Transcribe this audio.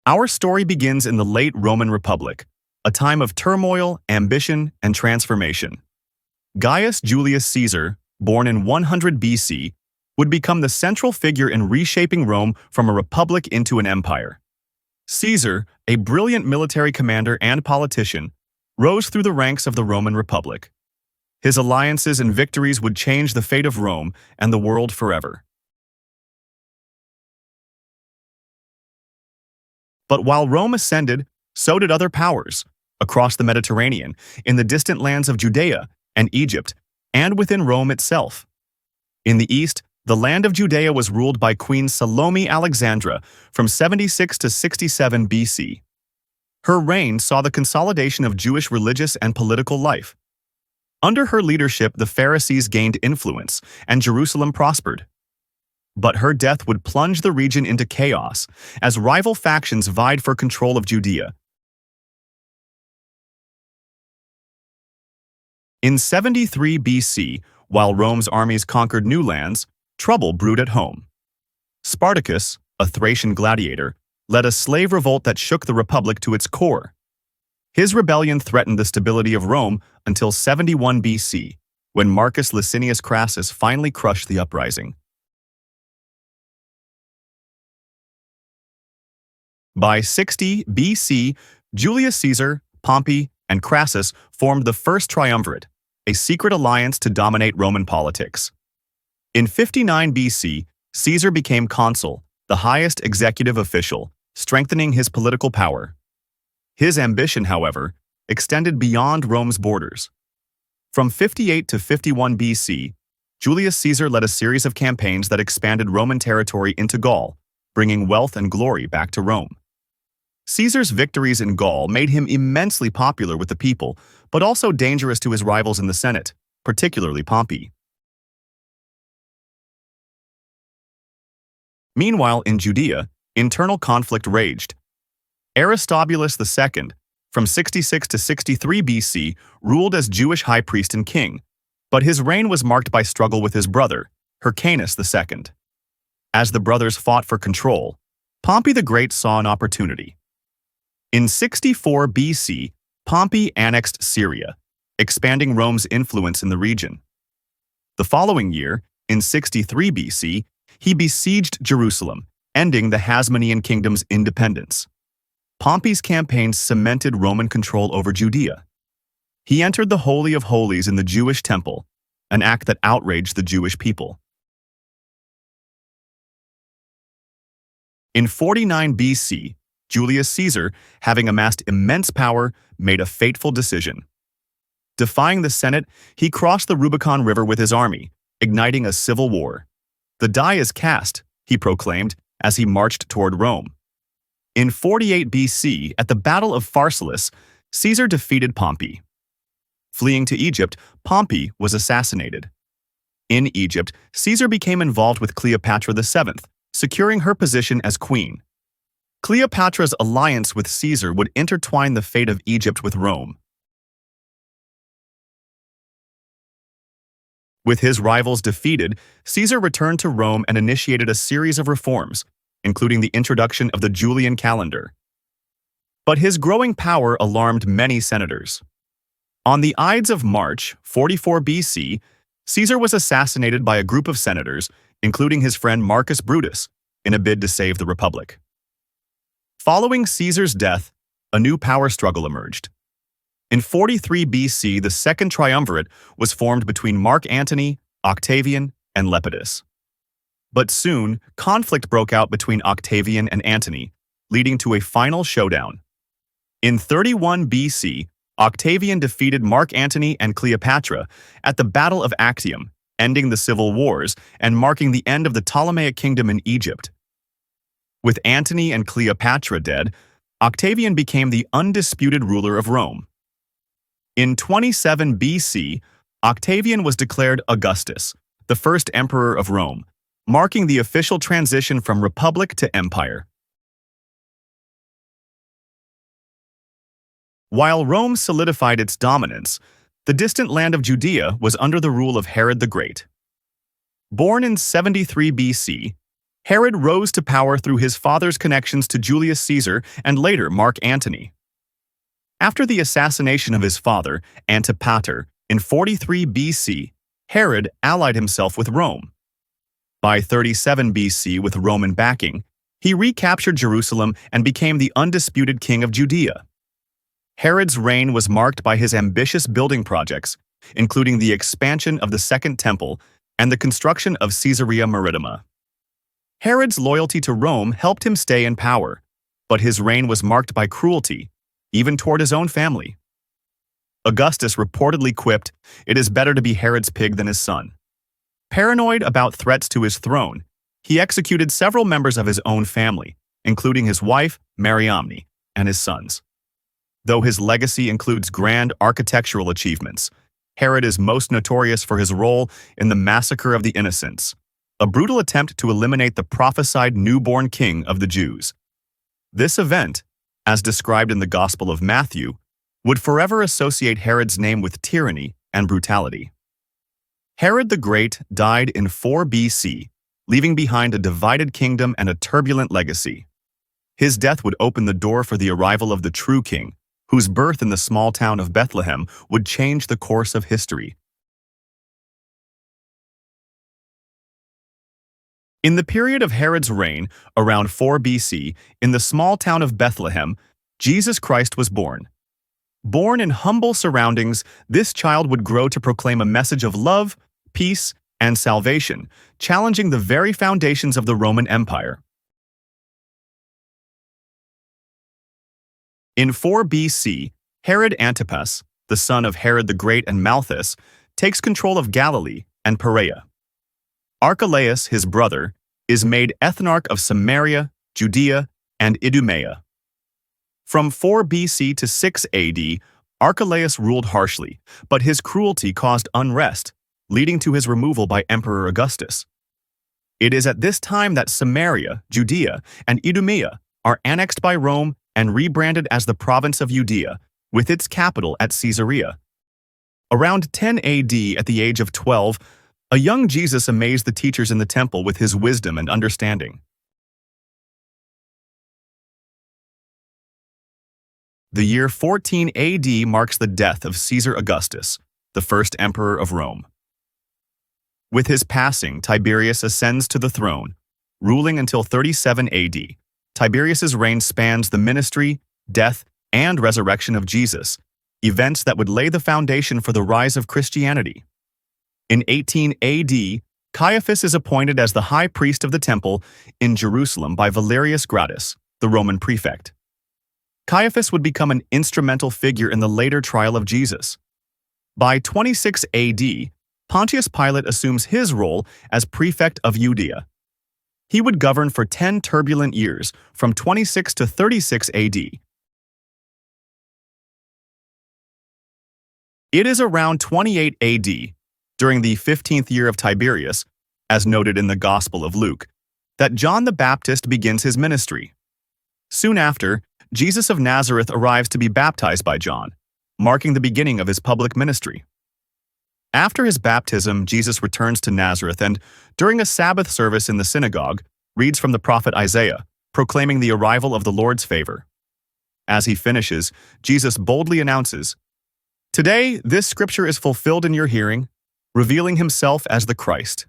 Our story begins in the late Roman Republic, a time of turmoil, ambition, and transformation. Gaius Julius Caesar, born in 100 BC, would become the central figure in reshaping Rome from a republic into an empire. Caesar, a brilliant military commander and politician, rose through the ranks of the Roman Republic. His alliances and victories would change the fate of Rome and the world forever. But while Rome ascended, so did other powers, across the Mediterranean, in the distant lands of Judea and Egypt, and within Rome itself. In the east, the land of Judea was ruled by Queen Salome Alexandra from 76 to 67 BC. Her reign saw the consolidation of Jewish religious and political life. Under her leadership, the Pharisees gained influence, and Jerusalem prospered. But her death would plunge the region into chaos, as rival factions vied for control of Judea. In 73 BC, while Rome's armies conquered new lands, trouble brewed at home. Spartacus, a Thracian gladiator, led a slave revolt that shook the Republic to its core. His rebellion threatened the stability of Rome until 71 BC, when Marcus Licinius Crassus finally crushed the uprising. By 60 BC, Julius Caesar, Pompey, and Crassus formed the First Triumvirate, a secret alliance to dominate Roman politics. In 59 BC, Caesar became consul, the highest executive official, strengthening his political power. His ambition, however, extended beyond Rome's borders. From 58 to 51 BC, Julius Caesar led a series of campaigns that expanded Roman territory into Gaul, bringing wealth and glory back to Rome. Caesar's victories in Gaul made him immensely popular with the people, but also dangerous to his rivals in the Senate, particularly Pompey. Meanwhile, in Judea, internal conflict raged. Aristobulus II, from 66 to 63 BC, ruled as Jewish high priest and king, but his reign was marked by struggle with his brother, Hyrcanus II. As the brothers fought for control, Pompey the Great saw an opportunity. In 64 BC, Pompey annexed Syria, expanding Rome's influence in the region. The following year, in 63 BC, he besieged Jerusalem, ending the Hasmonean kingdom's independence. Pompey's campaigns cemented Roman control over Judea. He entered the Holy of Holies in the Jewish temple, an act that outraged the Jewish people. In 49 BC, Julius Caesar, having amassed immense power, made a fateful decision. Defying the Senate, he crossed the Rubicon River with his army, igniting a civil war. "The die is cast," he proclaimed as he marched toward Rome. In 48 BC, at the Battle of Pharsalus, Caesar defeated Pompey. Fleeing to Egypt, Pompey was assassinated. In Egypt, Caesar became involved with Cleopatra VII, securing her position as queen. Cleopatra's alliance with Caesar would intertwine the fate of Egypt with Rome. With his rivals defeated, Caesar returned to Rome and initiated a series of reforms, including the introduction of the Julian calendar. But his growing power alarmed many senators. On the Ides of March, 44 BC, Caesar was assassinated by a group of senators, including his friend Marcus Brutus, in a bid to save the Republic. Following Caesar's death, a new power struggle emerged. In 43 BC, the Second Triumvirate was formed between Mark Antony, Octavian, and Lepidus. But soon, conflict broke out between Octavian and Antony, leading to a final showdown. In 31 BC, Octavian defeated Mark Antony and Cleopatra at the Battle of Actium, ending the civil wars and marking the end of the Ptolemaic kingdom in Egypt. With Antony and Cleopatra dead, Octavian became the undisputed ruler of Rome. In 27 BC, Octavian was declared Augustus, the first emperor of Rome, marking the official transition from republic to empire. While Rome solidified its dominance, the distant land of Judea was under the rule of Herod the Great. Born in 73 BC, Herod rose to power through his father's connections to Julius Caesar and later Mark Antony. After the assassination of his father, Antipater, in 43 BC, Herod allied himself with Rome. By 37 BC, with Roman backing, he recaptured Jerusalem and became the undisputed king of Judea. Herod's reign was marked by his ambitious building projects, including the expansion of the Second Temple and the construction of Caesarea Maritima. Herod's loyalty to Rome helped him stay in power, but his reign was marked by cruelty, even toward his own family. Augustus reportedly quipped, "It is better to be Herod's pig than his son." Paranoid about threats to his throne, he executed several members of his own family, including his wife, Mariamne, and his sons. Though his legacy includes grand architectural achievements, Herod is most notorious for his role in the Massacre of the Innocents, a brutal attempt to eliminate the prophesied newborn king of the Jews. This event, as described in the Gospel of Matthew, would forever associate Herod's name with tyranny and brutality. Herod the Great died in 4 BC, leaving behind a divided kingdom and a turbulent legacy. His death would open the door for the arrival of the true king, whose birth in the small town of Bethlehem would change the course of history. In the period of Herod's reign, around 4 BC, in the small town of Bethlehem, Jesus Christ was born. Born in humble surroundings, this child would grow to proclaim a message of love, peace, and salvation, challenging the very foundations of the Roman Empire. In 4 BC, Herod Antipas, the son of Herod the Great and Malchus, takes control of Galilee and Perea. Archelaus, his brother, is made ethnarch of Samaria, Judea, and Idumea. From 4 BC to 6 AD, Archelaus ruled harshly, but his cruelty caused unrest, leading to his removal by Emperor Augustus. It is at this time that Samaria, Judea, and Idumea are annexed by Rome and rebranded as the province of Judea, with its capital at Caesarea. Around 10 AD, at the age of 12, a young Jesus amazed the teachers in the temple with his wisdom and understanding. The year 14 AD marks the death of Caesar Augustus, the first emperor of Rome. With his passing, Tiberius ascends to the throne, ruling until 37 AD. Tiberius's reign spans the ministry, death, and resurrection of Jesus, events that would lay the foundation for the rise of Christianity. In 18 AD, Caiaphas is appointed as the high priest of the temple in Jerusalem by Valerius Gratus, the Roman prefect. Caiaphas would become an instrumental figure in the later trial of Jesus. By 26 AD, Pontius Pilate assumes his role as prefect of Judea. He would govern for 10 turbulent years, from 26 to 36 AD. It is around 28 AD, during the 15th year of Tiberius, as noted in the Gospel of Luke, that John the Baptist begins his ministry. Soon after, Jesus of Nazareth arrives to be baptized by John, marking the beginning of his public ministry. After his baptism, Jesus returns to Nazareth and, during a Sabbath service in the synagogue, reads from the prophet Isaiah, proclaiming the arrival of the Lord's favor. As he finishes, Jesus boldly announces, "Today, this scripture is fulfilled in your hearing," revealing himself as the Christ.